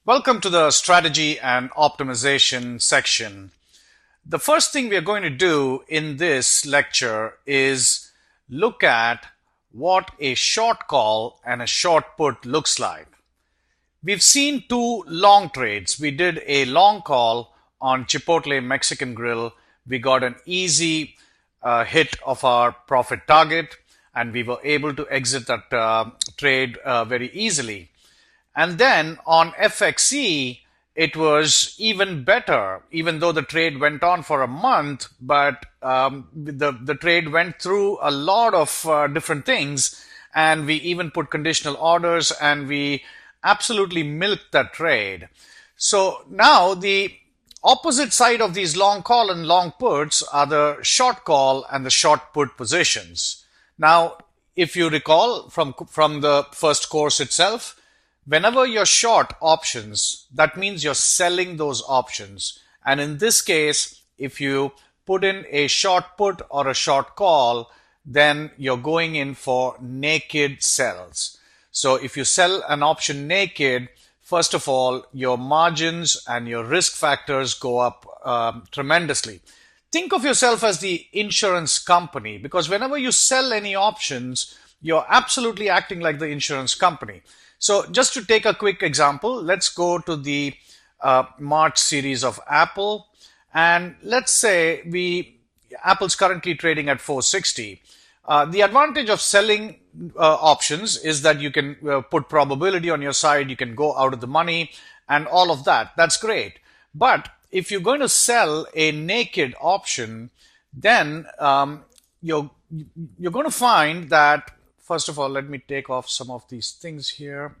Welcome to the strategy and optimization section. The first thing we are going to do in this lecture is look at what a short call and a short put looks like. We've seen two long trades. We did a long call on Chipotle Mexican Grill. We got an easy hit of our profit target, and we were able to exit that trade very easily. And then on FXE, it was even better, even though the trade went on for a month, but the trade went through a lot of different things, and we even put conditional orders, and we absolutely milked that trade. So now the opposite side of these long call and long puts are the short call and the short put positions. Now, if you recall from the first course itself, whenever you're short options, that means you're selling those options. And in this case, if you put in a short put or a short call, then you're going in for naked sells. So if you sell an option naked, first of all, your margins and your risk factors go up tremendously. Think of yourself as the insurance company, because whenever you sell any options, you're absolutely acting like the insurance company. So just to take a quick example, let's go to the March series of Apple. And let's say Apple's currently trading at 460. The advantage of selling options is that you can put probability on your side, you can go out of the money and all of that. That's great. But if you're going to sell a naked option, then you're going to find that, first of all, let me take off some of these things here.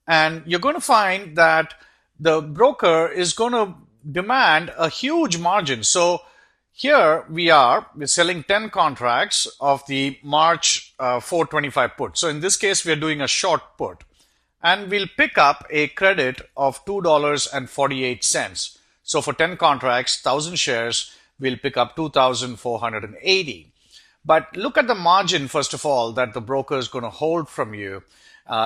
And you're going to find that the broker is going to demand a huge margin. So here we're selling 10 contracts of the March 425 put. So in this case, we're doing a short put. And we'll pick up a credit of $2.48. So for 10 contracts, 1,000 shares, we'll pick up 2,480. But look at the margin, first of all, that the broker is going to hold from you.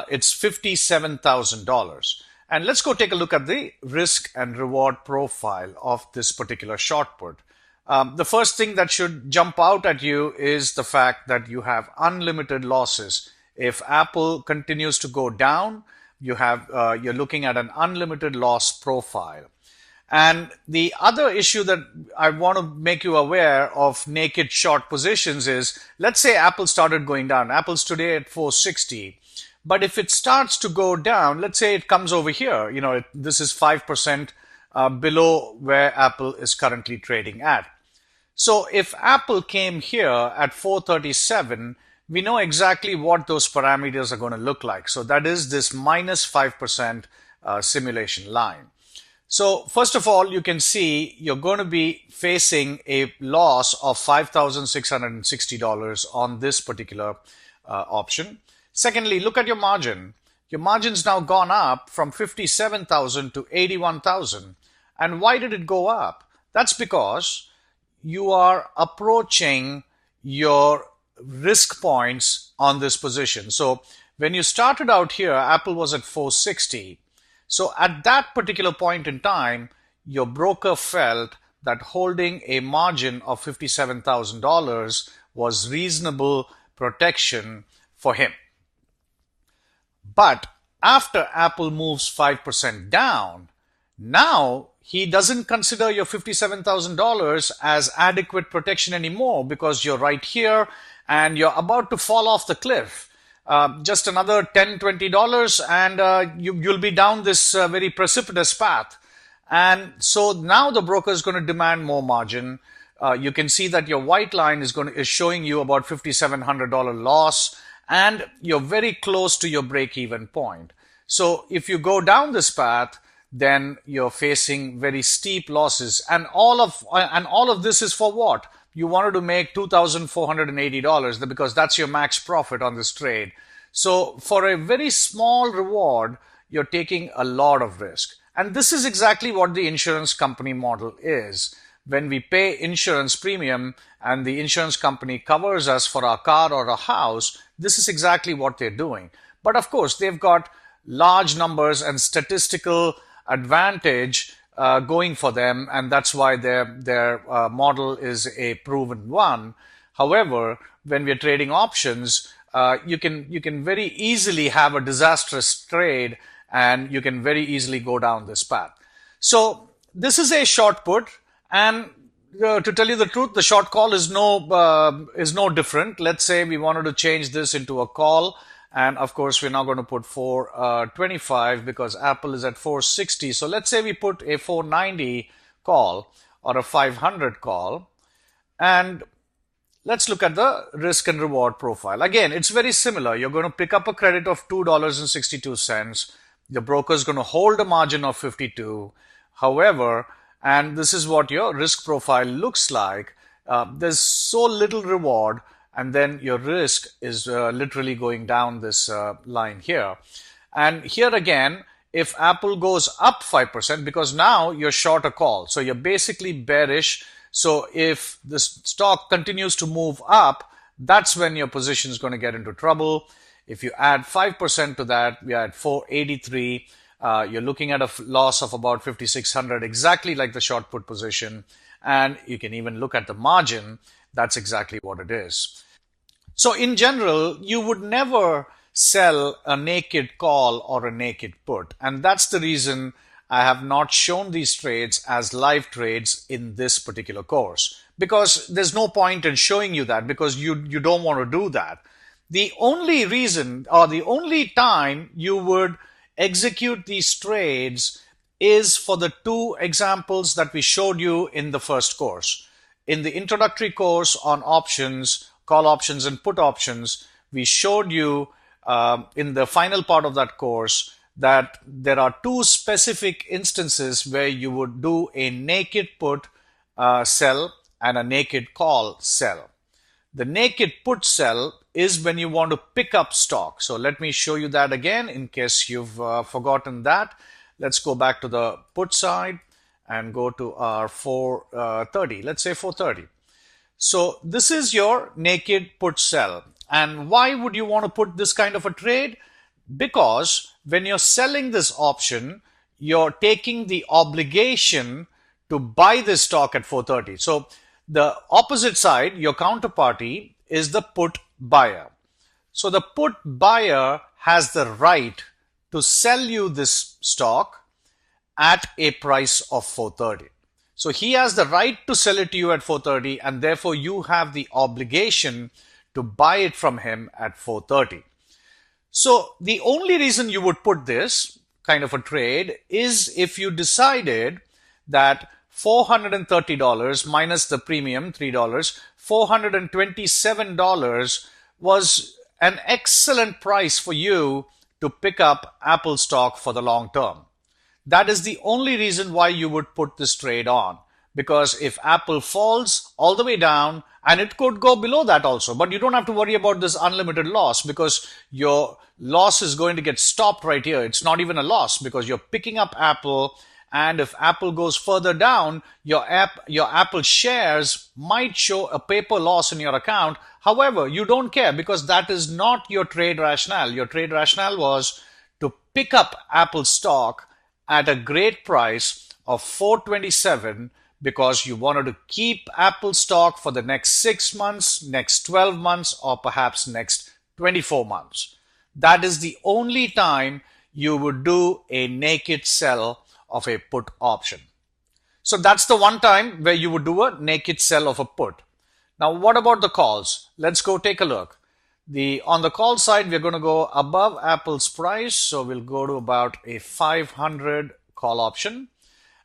It's $57,000. And let's go take a look at the risk and reward profile of this particular short put. The first thing that should jump out at you is the fact that you have unlimited losses. If Apple continues to go down, you're looking at an unlimited loss profile. And the other issue that I want to make you aware of naked short positions is, let's say Apple started going down. Apple's today at 460. But if it starts to go down, let's say it comes over here, this is 5% below where Apple is currently trading at. So if Apple came here at 437, we know exactly what those parameters are going to look like. So that is this minus 5% simulation line. So first of all, you can see you're going to be facing a loss of $5,660 on this particular option. Secondly, look at your margin. Your margin's now gone up from 57,000 to 81,000. And why did it go up? That's because you are approaching your risk points on this position. So when you started out here, Apple was at 460. So at that particular point in time, your broker felt that holding a margin of $57,000 was reasonable protection for him. But after Apple moves 5% down, now he doesn't consider your $57,000 as adequate protection anymore, because you're right here and you're about to fall off the cliff. Just another $10, $20 and you'll be down this very precipitous path. And so now the broker is going to demand more margin. You can see that your white line is showing you about $5,700 loss, and you're very close to your break-even point. So if you go down this path, then you're facing very steep losses. And all of this is for what? You wanted to make $2,480 because that's your max profit on this trade. So for a very small reward, you're taking a lot of risk. And this is exactly what the insurance company model is. When we pay insurance premium and the insurance company covers us for our car or a house, this is exactly what they're doing. But of course, they've got large numbers and statistical advantage going for them, and that's why their model is a proven one. However, when we're trading options, you can very easily have a disastrous trade, and you can very easily go down this path. So this is a short put, and to tell you the truth, the short call is no different. Let's say we wanted to change this into a call, and of course we're now going to put 425 because Apple is at 460. So let's say we put a 490 call or a 500 call, and let's look at the risk and reward profile. Again, it's very similar. You're going to pick up a credit of $2.62. The broker is going to hold a margin of 52. However, and this is what your risk profile looks like. There's so little reward, and then your risk is literally going down this line here. And here again, if Apple goes up 5%, because now you're short a call, so you're basically bearish. So if the stock continues to move up, that's when your position is going to get into trouble. If you add 5% to that, we are at 483. You're looking at a loss of about 5,600, exactly like the short put position. And you can even look at the margin. That's exactly what it is. So in general, you would never sell a naked call or a naked put. And that's the reason I have not shown these trades as live trades in this particular course, because there's no point in showing you that, because you don't want to do that. The only reason, or the only time you would execute these trades is for the two examples that we showed you in the first course. In the introductory course on options, call options and put options, we showed you in the final part of that course that there are two specific instances where you would do a naked put sell and a naked call sell. The naked put sell is when you want to pick up stock. So let me show you that again in case you've forgotten that. Let's go back to the put side and go to our 430. Let's say 430. So this is your naked put sell. And why would you want to put this kind of a trade? Because when you're selling this option, you're taking the obligation to buy this stock at 430. So the opposite side, your counterparty, is the put buyer. So the put buyer has the right to sell you this stock at a price of 430. So he has the right to sell it to you at 430, and therefore you have the obligation to buy it from him at 430. So the only reason you would put this kind of a trade is if you decided that $430 minus the premium, $3, $427 was an excellent price for you to pick up Apple stock for the long term. That is the only reason why you would put this trade on. Because if Apple falls all the way down, and it could go below that also, but you don't have to worry about this unlimited loss, because your loss is going to get stopped right here. It's not even a loss because you're picking up Apple, and if Apple goes further down, your Apple shares might show a paper loss in your account. However, you don't care because that is not your trade rationale. Your trade rationale was to pick up Apple stock at a great price of $427 because you wanted to keep Apple stock for the next 6 months, next 12 months, or perhaps next 24 months. That is the only time you would do a naked sell of a put option. So that's the one time where you would do a naked sell of a put. Now, what about the calls? Let's go take a look. On the call side, we're going to go above Apple's price. So we'll go to about a 500 call option.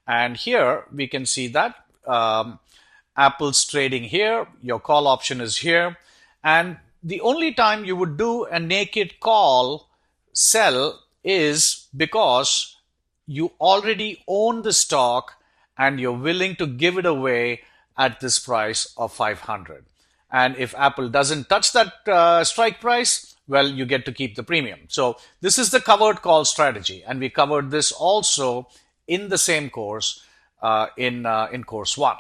And here we can see that Apple's trading here. Your call option is here. And the only time you would do a naked call sell is because you already own the stock and you're willing to give it away at this price of 500. And if Apple doesn't touch that strike price, well, you get to keep the premium. So this is the covered call strategy. And we covered this also in the same course in course 1.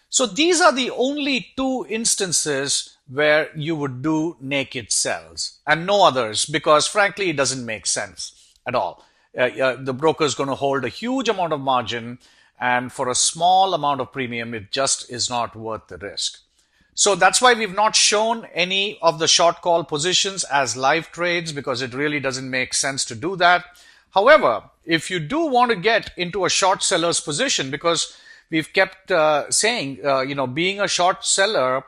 So these are the only two instances where you would do naked sells and no others, because frankly, it doesn't make sense at all. The broker is going to hold a huge amount of margin, and for a small amount of premium, it just is not worth the risk. So that's why we've not shown any of the short call positions as live trades, because it really doesn't make sense to do that. However, if you do want to get into a short seller's position, because we've kept saying, being a short seller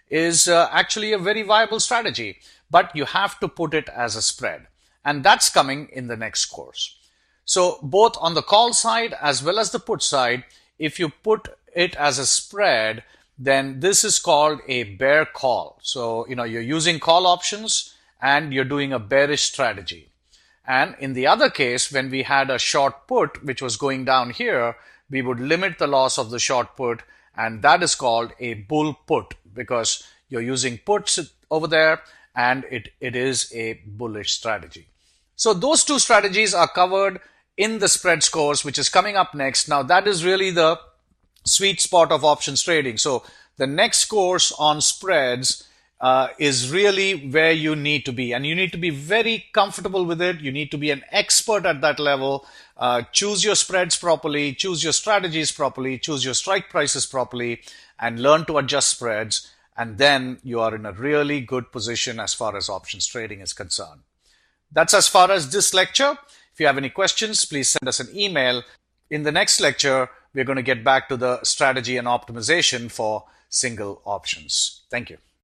is actually a very viable strategy, but you have to put it as a spread. And that's coming in the next course. So both on the call side as well as the put side, if you put it as a spread, then this is called a bear call. So, you're using call options and you're doing a bearish strategy. And in the other case, when we had a short put, which was going down here, we would limit the loss of the short put, and that is called a bull put, because you're using puts over there and it is a bullish strategy. So those two strategies are covered in the spreads course, which is coming up next. Now that is really the sweet spot of options trading. So the next course on spreads is really where you need to be, and you need to be very comfortable with it. You need to be an expert at that level. Choose your spreads properly, choose your strategies properly, choose your strike prices properly, and learn to adjust spreads. And then you are in a really good position as far as options trading is concerned. That's as far as this lecture. If you have any questions, please send us an email. In the next lecture, we're going to get back to the strategy and optimization for single options. Thank you.